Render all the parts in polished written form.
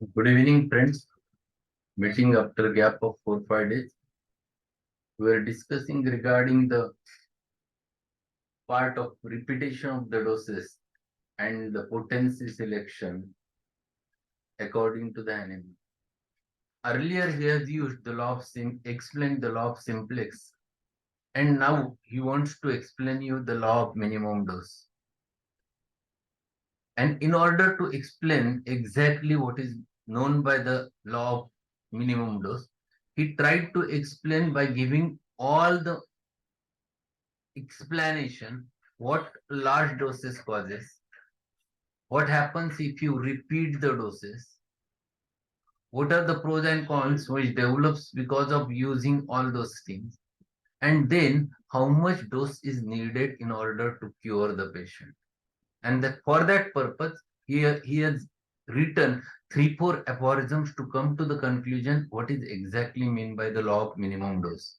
Good evening, friends. Meeting after a gap of 4 5 days. We are discussing regarding the part of repetition of the doses and the potency selection according to the Hahnemann. Earlier, he has used the law of explained the law of simplex, and now he wants to explain you the law of minimum dose. And in order to explain exactly what is known by the law of minimum dose, he tried to explain by giving all the explanation what large doses causes, what happens if you repeat the doses, what are the pros and cons which develops because of using all those things, and then how much dose is needed in order to cure the patient. And for that purpose, he has written 3 4 aphorisms to come to the conclusion what is exactly mean by the law of minimum dose.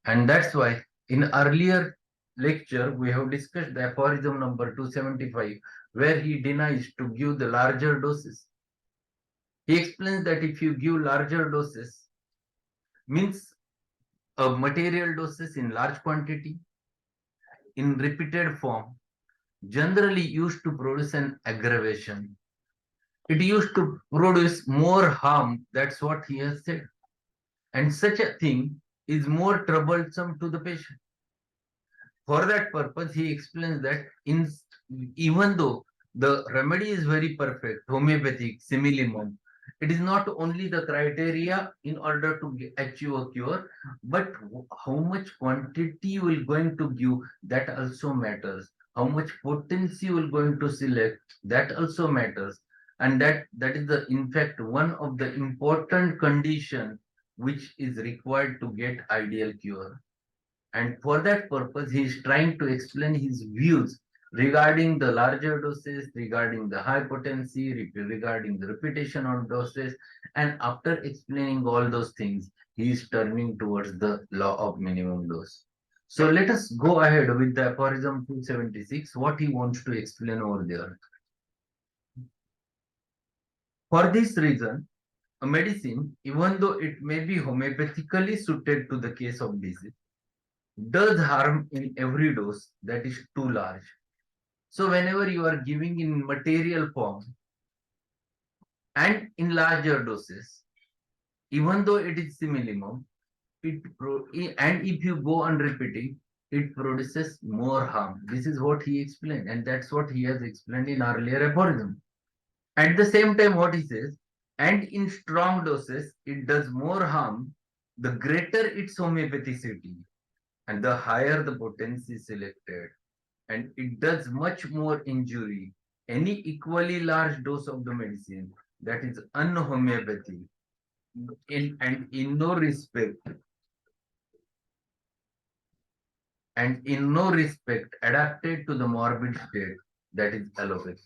And that's why in earlier lecture, we have discussed the aphorism number 275, where he denies to give the larger doses. He explains that if you give larger doses, means a material doses in large quantity, in repeated form, generally used to produce an aggravation. It used to produce more harm. That's what he has said. And such a thing is more troublesome to the patient. For that purpose, he explains that even though the remedy is very perfect, homeopathic, similimum, it is not only the criteria in order to achieve a cure, but how much quantity you will going to give, that also matters. How much potency you will going to select, that also matters. And that is the in fact one of the important condition which is required to get ideal cure. And for that purpose, he is trying to explain his views regarding the larger doses, regarding the high potency, regarding the repetition of doses. And after explaining all those things, he is turning towards the law of minimum dose. So let us go ahead with the aphorism 276, what he wants to explain over there. For this reason, a medicine, even though it may be homeopathically suited to the case of disease, does harm in every dose that is too large. So whenever you are giving in material form and in larger doses, even though it is similimum, and if you go on repeating, it produces more harm. This is what he explained, and that's what he has explained in earlier aphorism. At the same time, what he says, and in strong doses, it does more harm, the greater its homeopathicity, and the higher the potency selected, and it does much more injury. Any equally large dose of the medicine that is unhomeopathy and in no respect adapted to the morbid state that is allopathy.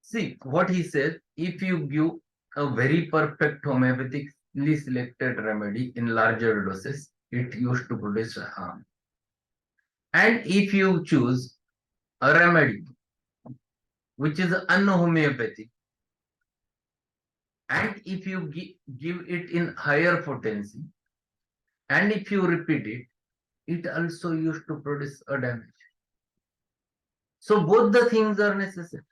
See what he says, if you give a very perfect homeopathically selected remedy in larger doses, it used to produce harm. And if you choose a remedy which is unhomeopathic, and if you give it in higher potency, and if you repeat it, it also used to produce a damage. So both the things are necessary.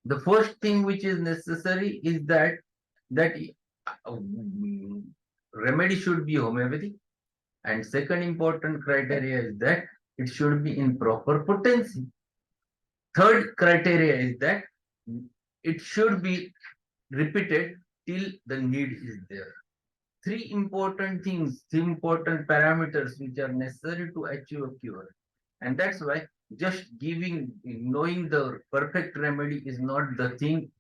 The first thing which is necessary is that uh, remedy should be homeopathic, and second important criteria is that it should be in proper potency. Third criteria is that it should be repeated till the need is there. Three important things, 3 important parameters which are necessary to achieve a cure. And that's why just knowing the perfect remedy is not the thing,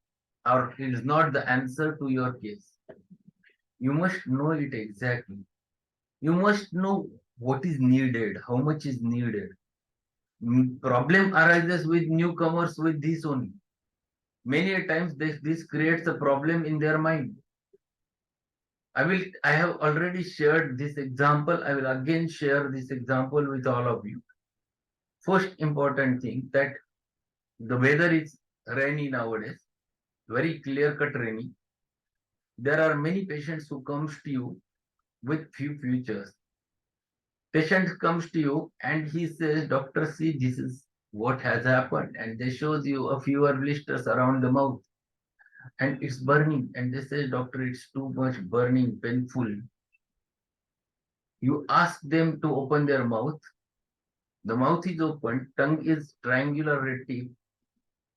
or is not the answer to your case. You must know it exactly. You must know what is needed, how much is needed. Problem arises with newcomers with this only. Many times this creates a problem in their mind. I have already shared this example. I will again share this example with all of you. First important thing, that the weather is rainy nowadays. very clear-cut training. There are many patients who comes to you with few futures. Patient comes to you and he says, Doctor, see, this is what has happened. And they shows you a few blisters around the mouth and it's burning. And they say, Doctor, it's too much burning, painful. You ask them to open their mouth. The mouth is open, tongue is triangular red tip,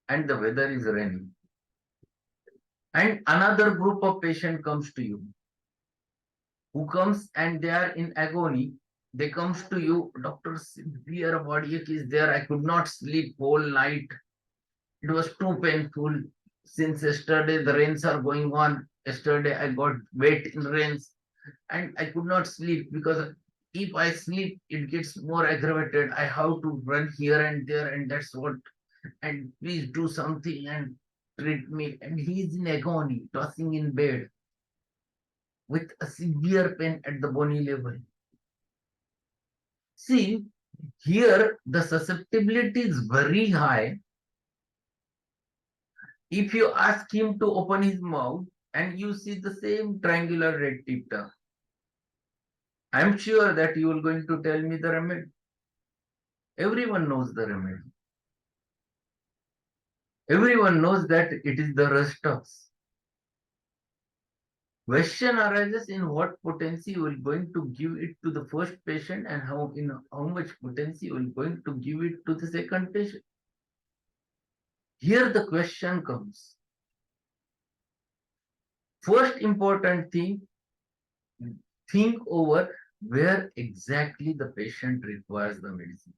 and the weather is raining. And another group of patient comes to you, who comes and they are in agony. They comes to you, Doctor, severe body ache is there. I could not sleep whole night. It was too painful. Since yesterday the rains are going on. Yesterday I got wet in rains and I could not sleep because if I sleep, it gets more aggravated. I have to run here and there, and that's what. And please do something and treat me. And he is in agony, tossing in bed with a severe pain at the bony level. See, here the susceptibility is very high. If you ask him to open his mouth and you see the same triangular red tip tongue, I'm sure that you are going to tell me the remedy. Everyone knows the remedy. Everyone knows that it is the Rustox. Question arises in what potency you are going to give it to the first patient and how much potency you are going to give it to the second patient. Here the question comes. First important thing, think over where exactly the patient requires the medicine.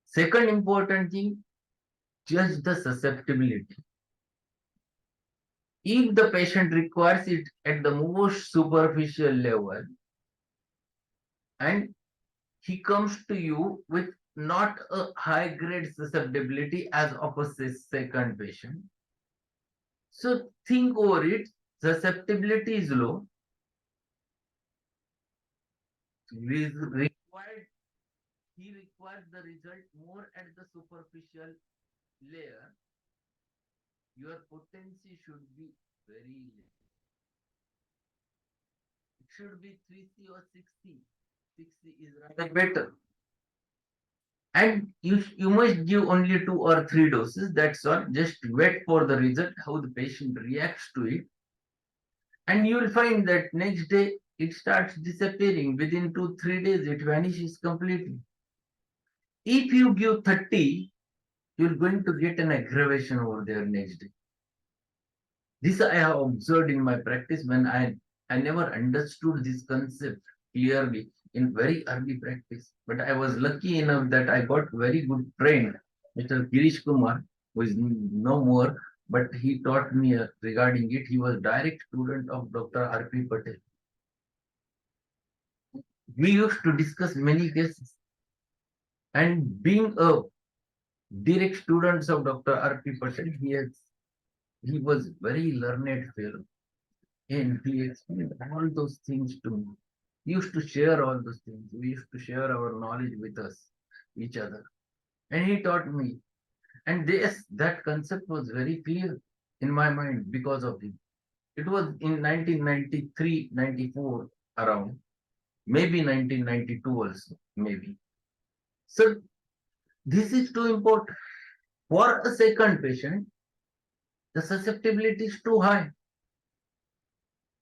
Second important thing, judge the susceptibility. If the patient requires it at the most superficial level and he comes to you with not a high grade susceptibility as opposite second patient. So think over it, susceptibility is low. He requires the result more at the superficial layer. Your potency should be very less. It should be 3C or 6C. 6C is rather better. And you must give only 2 or 3 doses. That's all. Just wait for the result, how the patient reacts to it. And you will find that next day it starts disappearing. Within 2-3 days, it vanishes completely. If you give 30, you're going to get an aggravation over there next day. This I have observed in my practice when I never understood this concept clearly in very early practice. But I was lucky enough that I got very good trained Mr. Girish Kumar, who is no more, but he taught me regarding it. He was direct student of Dr. R.P. Patel. We used to discuss many cases. And being a direct student of Dr. R.P. Patel, he was very learned fellow. And he explained all those things to me. He used to share all those things. We used to share our knowledge with each other. And he taught me. And this, that concept was very clear in my mind because of him. It was in 1993, 94 around, maybe 1992 also, maybe. So this is too important. For a second patient, the susceptibility is too high.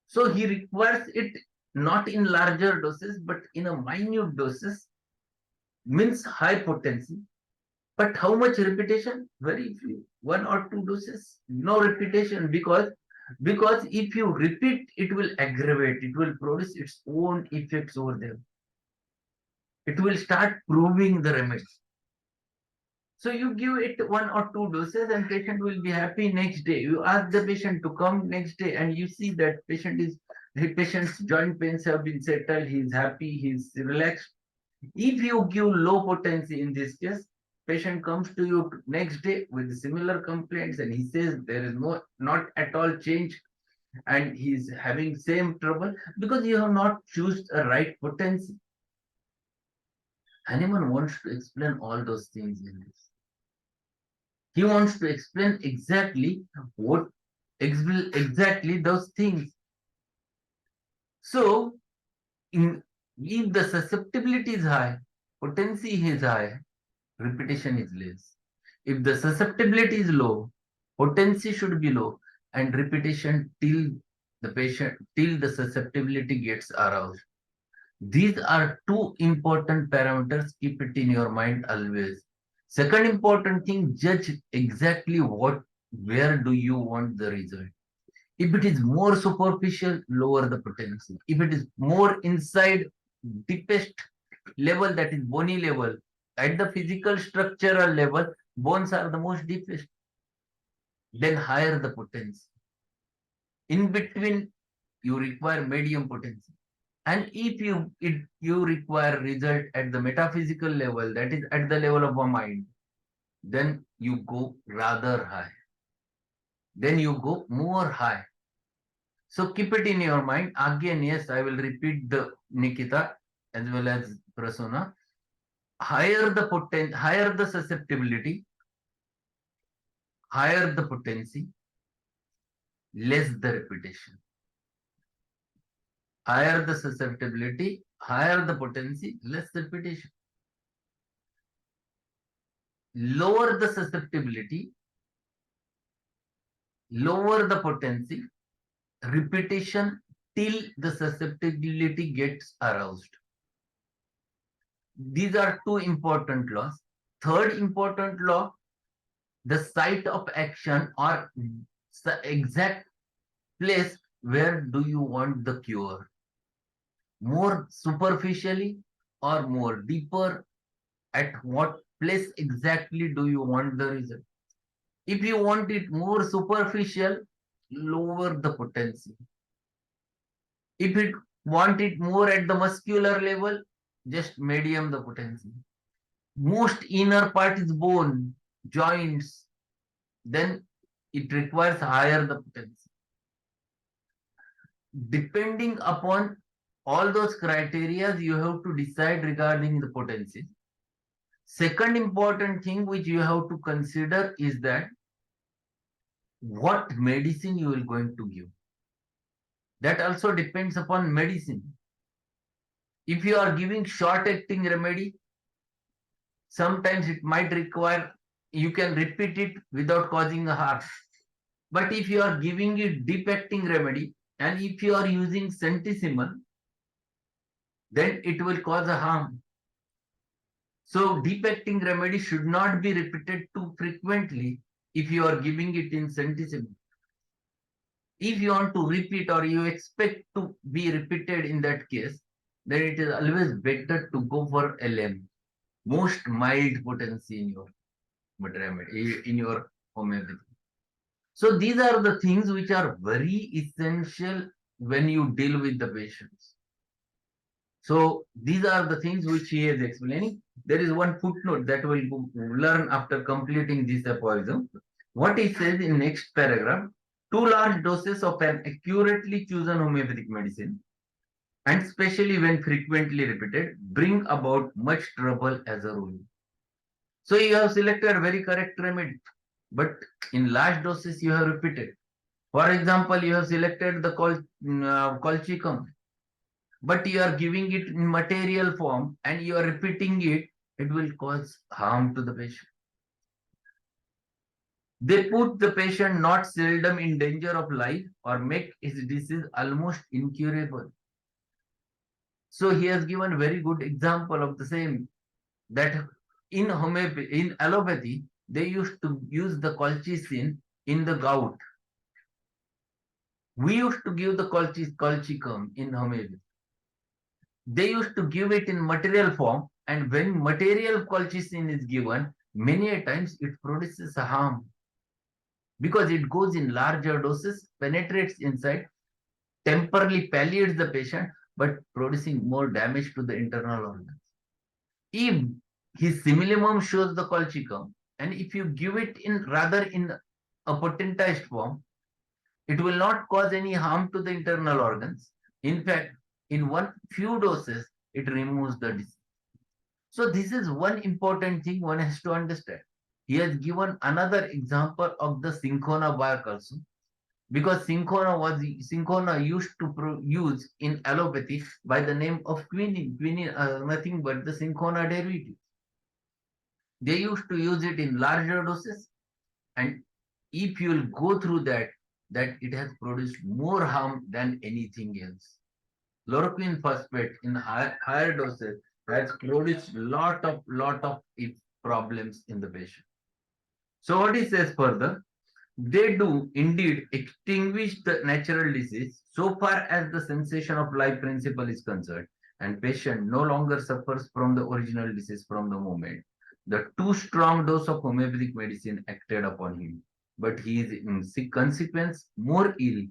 So he requires it not in larger doses, but in a minute doses, means high potency. But how much repetition? Very few. 1 or 2 doses. No repetition because if you repeat, it will aggravate. It will produce its own effects over there. It will start proving the remedy. So you give it 1 or 2 doses and patient will be happy next day. You ask the patient to come next day and you see that patient's joint pains have been settled, he is happy, he is relaxed. If you give low potency in this case, patient comes to you next day with similar complaints and he says there is not at all change and he is having same trouble because you have not chosen a right potency. Hahnemann wants to explain all those things in this. He wants to explain exactly what exactly those things. So, if the susceptibility is high, potency is high, repetition is less. If the susceptibility is low, potency should be low, and repetition till the susceptibility gets aroused. These are two important parameters. Keep it in your mind always. Second important thing, judge exactly where do you want the result. If it is more superficial, lower the potency. If it is more inside, deepest level, that is bony level, at the physical structural level, bones are the most deepest, then higher the potency. In between, you require medium potency. And if you require result at the metaphysical level, that is at the level of a mind, then you go rather high. Then you go more high. So keep it in your mind. Again, yes, I will repeat the Nikita as well as Prasuna. Higher the susceptibility, higher the potency, less the repetition. Higher the susceptibility, higher the potency, less repetition. Lower the susceptibility, lower the potency, repetition till the susceptibility gets aroused. These are two important laws. Third important law, the site of action or the exact place where do you want the cure. More superficially or more deeper, at what place exactly do you want the result. If you want it more superficial, lower the potency. If it want it more at the muscular level, just medium the potency. Most inner part is bone, joints, then it requires higher the potency. Depending upon all those criteria, you have to decide regarding the potency. Second important thing which you have to consider is that what medicine you are going to give. That also depends upon medicine. If you are giving short acting remedy, sometimes it might require, you can repeat it without causing a harm. But if you are giving it deep acting remedy, and if you are using centesimal, then it will cause a harm. So deep acting remedy should not be repeated too frequently if you are giving it in centesimal. If you want to repeat or you expect to be repeated in that case, then it is always better to go for LM, most mild potency in your remedy, in your homeopathy. So these are the things which are very essential when you deal with the patients. So these are the things which he is explaining. There is one footnote that we'll learn after completing this aphorism. What he says in next paragraph, too large doses of an accurately chosen homeopathic medicine, and especially when frequently repeated, bring about much trouble as a rule. So you have selected a very correct remedy, but in large doses you have repeated. For example, you have selected the colchicum, but you are giving it in material form and you are repeating it, it will cause harm to the patient. They put the patient not seldom in danger of life or make his disease almost incurable. So he has given a very good example of the same, that in allopathy, they used to use the colchicine in the gout. We used to give the colchicum in homeopathy. They used to give it in material form, and when material colchicine is given, many a times it produces a harm because it goes in larger doses, penetrates inside, temporarily palliates the patient, but producing more damage to the internal organs. If his simillimum shows the colchicum, and if you give it in rather in a potentized form, it will not cause any harm to the internal organs. In fact, in one few doses, it removes the disease. So this is one important thing one has to understand. he has given another example of the cinchona bark also, because cinchona used to use in allopathy by the name of quinine. Quinine, nothing but the cinchona derivative. They used to use it in larger doses, and if you will go through that it has produced more harm than anything else. Chloroquine phosphate in higher doses has produced lot of problems in the patient. So what he says further, they do indeed extinguish the natural disease so far as the cessation of life principle is concerned, and patient no longer suffers from the original disease from the moment the too strong dose of homeopathic medicine acted upon him. But he is in consequence more ill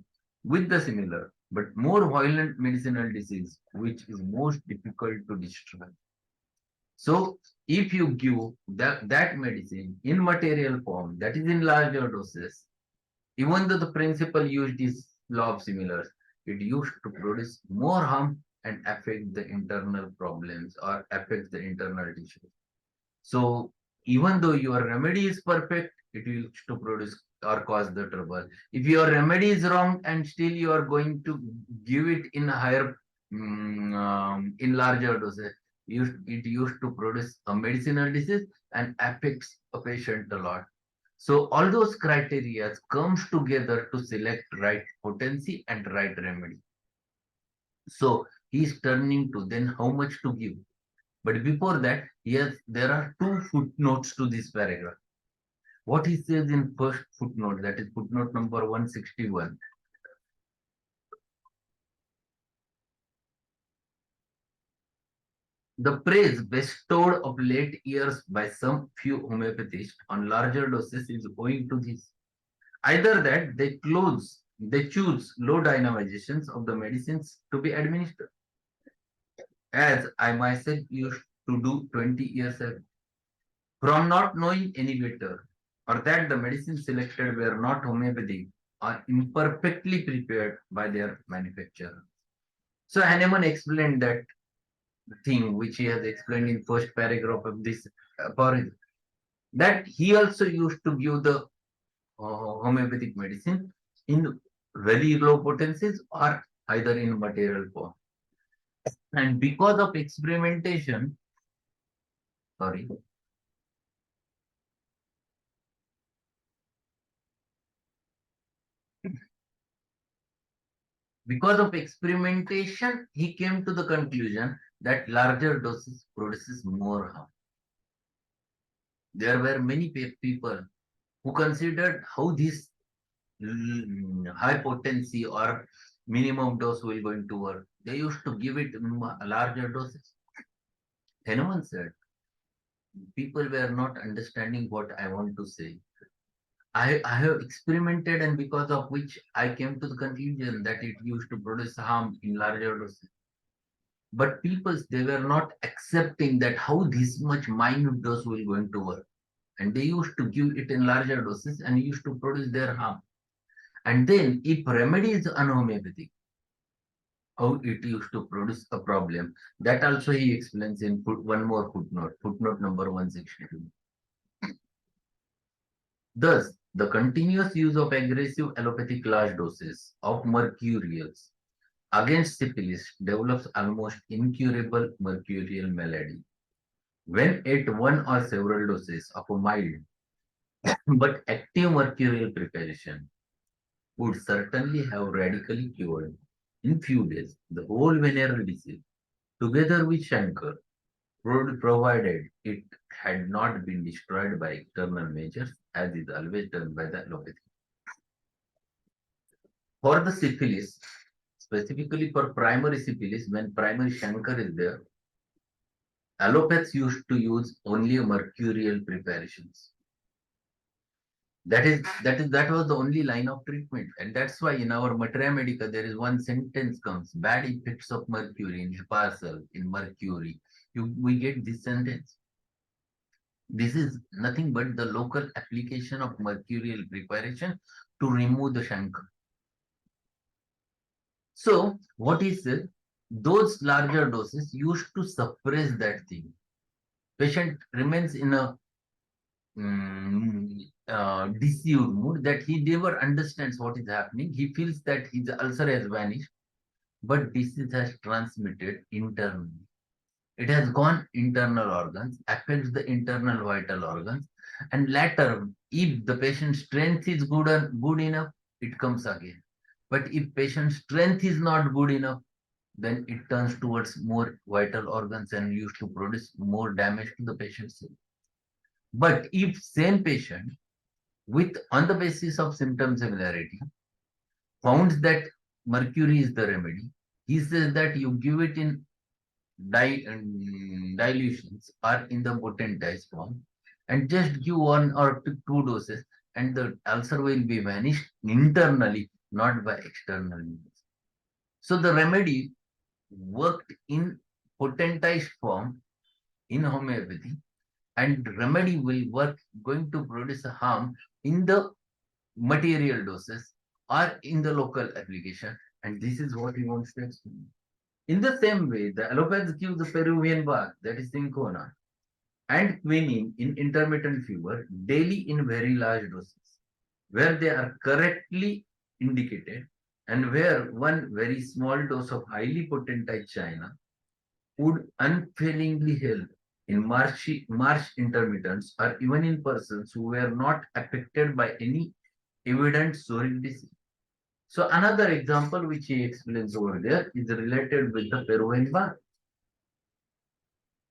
with the similar but more violent medicinal disease, which is most difficult to destroy. So if you give that medicine in material form, that is in larger doses, even though the principle used is law of similars, it used to produce more harm and affect the internal problems or affect the internal tissues. So even though your remedy is perfect, it will to produce or cause the trouble. If your remedy is wrong and still you are going to give it in higher, in larger doses, it used to produce a medicinal disease and affects a patient a lot. So all those criteria comes together to select right potency and right remedy. So he is turning to then how much to give. But before that, yes, there are two footnotes to this paragraph. What he says in first footnote, that is footnote number 161. The praise bestowed of late years by some few homeopathists on larger doses is owing to this. Either that they choose low dynamizations of the medicines to be administered, as I myself used to do 20 years ago, from not knowing any better, or that the medicines selected were not homeopathic or imperfectly prepared by their manufacturer. So Hahnemann explained that thing which he has explained in first paragraph of this aphorism, that he also used to give the homeopathic medicine in very low potencies or either in material form. And because of experimentation, sorry, because of experimentation, he came to the conclusion that larger doses produces more harm. There were many people who considered how this high potency or minimum dose will going to work. They used to give it larger doses. Hahnemann said, people were not understanding what I want to say. I have experimented, and because of which I came to the conclusion that it used to produce harm in larger doses. But people, they were not accepting that how this much minute dose will going to work. And they used to give it in larger doses and used to produce their harm. And then if remedy is unhomeopathic, how it used to produce a problem. That also he explains in one more footnote, footnote number 162. Thus, the continuous use of aggressive allopathic large doses of mercurials against syphilis develops almost incurable mercurial malady. When at one or several doses of a mild but active mercurial preparation would certainly have radically cured in few days the whole venereal disease, together with chancre, provided it had not been destroyed by external measures, as is always done by the allopathy. For the syphilis, specifically for primary syphilis, when primary chancre is there, allopaths used to use only mercurial preparations. That was the only line of treatment, and that's why in our Materia Medica there is one sentence comes: bad effects of mercury in Hepar in mercury. We get this sentence. This is nothing but the local application of mercurial preparation to remove the chancre. So what is it? Those larger doses used to suppress that thing. Patient remains in a deceived mood, that he never understands what is happening. He feels that his ulcer has vanished, but disease has transmitted internally. It has gone internal organs, affects the internal vital organs, and later, if the patient's strength is good enough, it comes again. But if patient strength is not good enough, then it turns towards more vital organs and used to produce more damage to the patient's health. But if same patient, with on the basis of symptom similarity, found that mercury is the remedy, he says that you give it in dilutions or in the potentized form, and just give 1 or 2 doses, and the ulcer will be vanished internally, not by external means. So the remedy worked in potentized form in homeopathy, and remedy will work going to produce a harm in the material doses or in the local application, and this is what he wants to explain. In the same way, the allopaths give the Peruvian bark, that is cinchona, and quinine in intermittent fever daily in very large doses, where they are correctly indicated, and where one very small dose of highly potentized China would unfailingly help in march intermittents, or even in persons who were not affected by any evident soric disease. So another example which he explains over there is related with the Peruvian bark.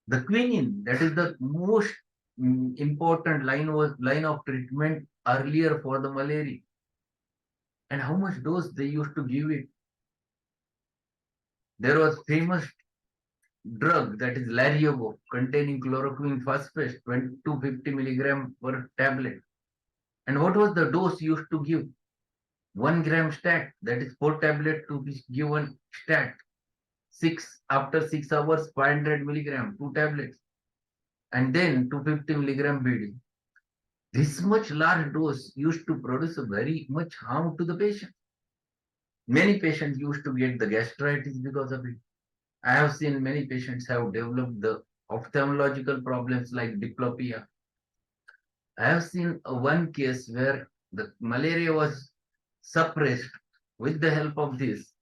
The quinine, that is the most important line of treatment earlier for the malaria. And how much dose they used to give it? There was famous drug, that is Lariogo, containing chloroquine phosphate, 250 milligram per tablet. And what was the dose used to give? 1 gram stat, that is 4 tablets to be given stat. After 6 hours, 500 milligram, 2 tablets. And then 250 milligram BD. This much large dose used to produce a very much harm to the patient. Many patients used to get the gastritis because of it. I have seen many patients have developed the ophthalmological problems like diplopia. I have seen one case where the malaria was suppressed with the help of this,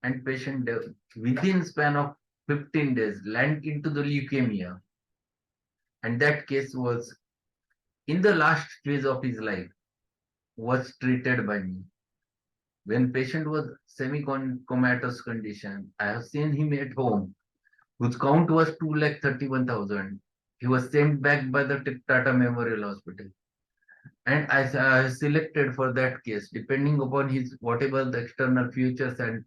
and patient within span of 15 days land into the leukemia, and that case was in the last phase of his life, was treated by me. When patient was semi-comatose condition, I have seen him at home, whose count was 2,31,000. He was sent back by the Tata Memorial Hospital. And I selected for that case, depending upon his whatever the external features and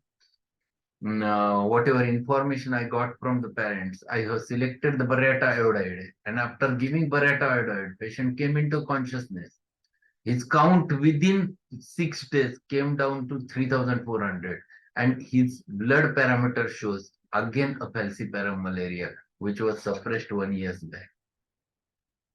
whatever information I got from the parents, I have selected the Barretta iodide. And after giving Barretta iodide, patient came into consciousness. His count within 6 days came down to 3,400, and his blood parameter shows again a falciparum malaria, which was suppressed 1 year back.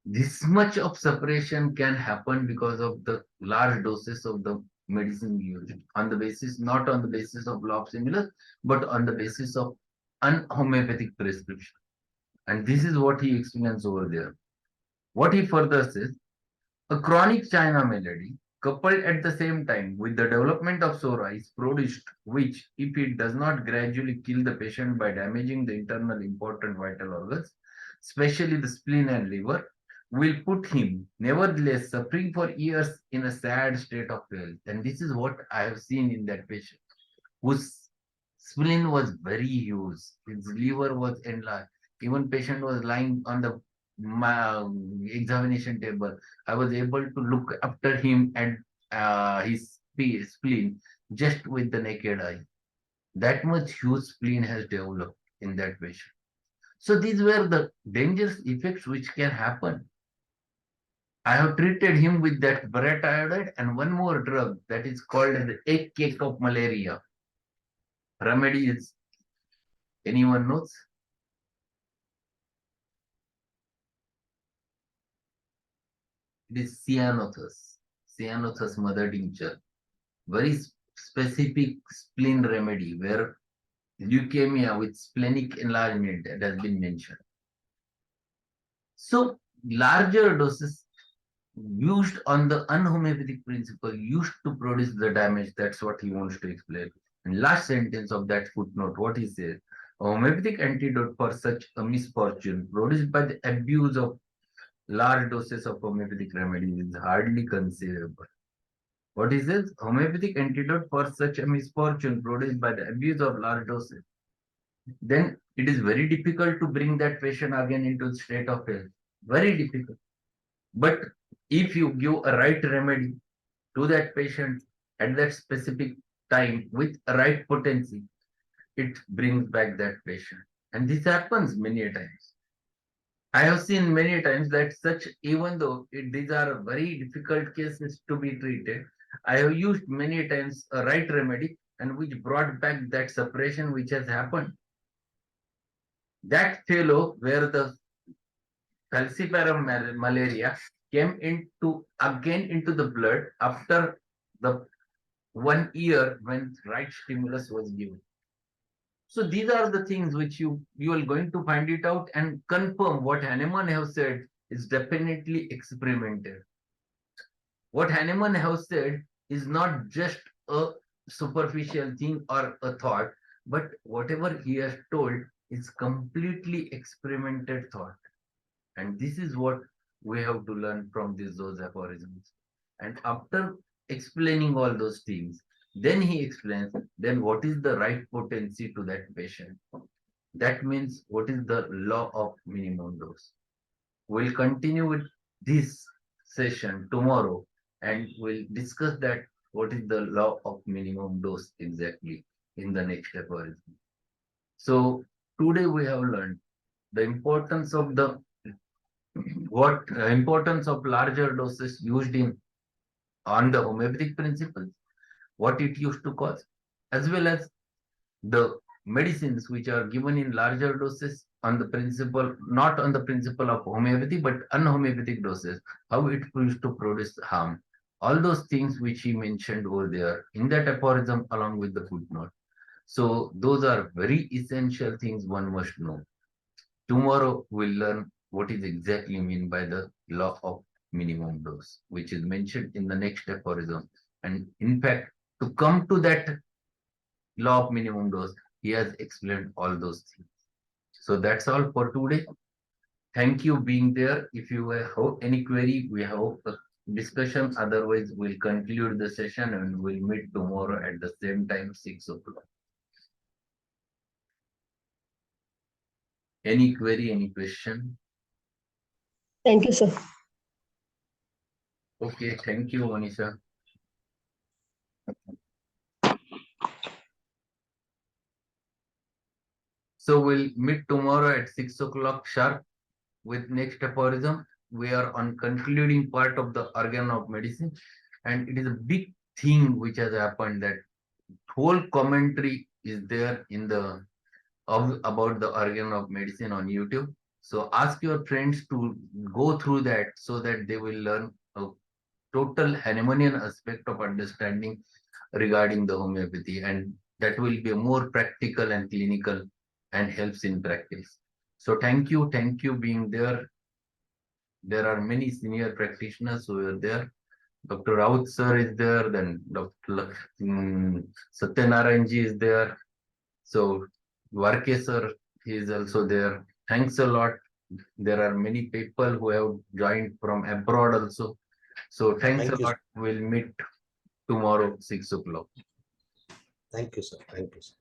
This much of suppression can happen because of the large doses of the medicine used on the basis, not on the basis of law of similar, but on the basis of unhomeopathic prescription. And this is what he explains over there. What he further says, a chronic China malady, coupled at the same time with the development of psora, is produced, which, if it does not gradually kill the patient by damaging the internal important vital organs, especially the spleen and liver, will put him, nevertheless, suffering for years in a sad state of health. And this is what I have seen in that patient, whose spleen was very huge, his liver was enlarged. Even patient was lying on the examination table. I was able to look after him and his spleen just with the naked eye. That much huge spleen has developed in that patient. So these were the dangerous effects which can happen. I have treated him with that Barretta iodide and one more drug that is called the egg cake of malaria. Remedy is, anyone knows? It is Cyanothus mother tincture. Very specific spleen remedy where leukemia with splenic enlargement, it has been mentioned. So larger doses used on the unhomeopathic principle used to produce the damage. That's what he wants to explain. And last sentence of that footnote, what he says, a homeopathic antidote for such a misfortune produced by the abuse of large doses of homeopathic remedies is hardly conceivable. What is this? Homeopathic antidote for such a misfortune produced by the abuse of large doses. Then it is very difficult to bring that patient again into a state of health. Very difficult. But if you give a right remedy to that patient at that specific time with a right potency, it brings back that patient. And this happens many times. I have seen many times that such, even though these are very difficult cases to be treated, I have used many times a right remedy and which brought back that suppression which has happened. That fellow where the falciparum malaria came into again into the blood after the 1 year when right stimulus was given. So these are the things which you are going to find it out and confirm what Hahnemann have said is definitely experimented. What Hahnemann has said is not just a superficial thing or a thought, but whatever he has told is completely experimented thought. And this is what we have to learn from those aphorisms. And after explaining all those things, then he explains, then what is the right potency to that patient? That means what is the law of minimum dose? We'll continue with this session tomorrow and we'll discuss that what is the law of minimum dose exactly in the next aphorism. So today we have learned the importance of the importance of larger doses used in on the homeopathic principles, what it used to cause, as well as the medicines which are given in larger doses on the principle, not on the principle of homeopathy, but unhomeopathic doses, how it used to produce harm. All those things which he mentioned over there in that aphorism along with the footnote. So those are very essential things one must know. Tomorrow we'll learn what is exactly mean by the law of minimum dose, which is mentioned in the next aphorism. And in fact, to come to that law of minimum dose, he has explained all those things. So that's all for today. Thank you being there. If you have any query, we have a discussion. Otherwise, we'll conclude the session and we'll meet tomorrow at the same time, 6 o'clock. Any query, any question? Thank you, sir. Okay, thank you, Manisha. So we'll meet tomorrow at 6 o'clock sharp with next aphorism. We are on concluding part of the organ of medicine, and it is a big thing which has happened that whole commentary is there in the about the organ of medicine on YouTube. So ask your friends to go through that so that they will learn a total Hahnemannian aspect of understanding regarding the homeopathy, and that will be more practical and clinical and helps in practice. So thank you being there. There are many senior practitioners who are there. Dr. Raut sir is there, then Dr. Satyanarayanji is there. So Varke sir is also there. Thanks a lot. There are many people who have joined from abroad also. So thanks a lot. We'll meet tomorrow, 6 o'clock. Thank you, sir. Thank you, sir.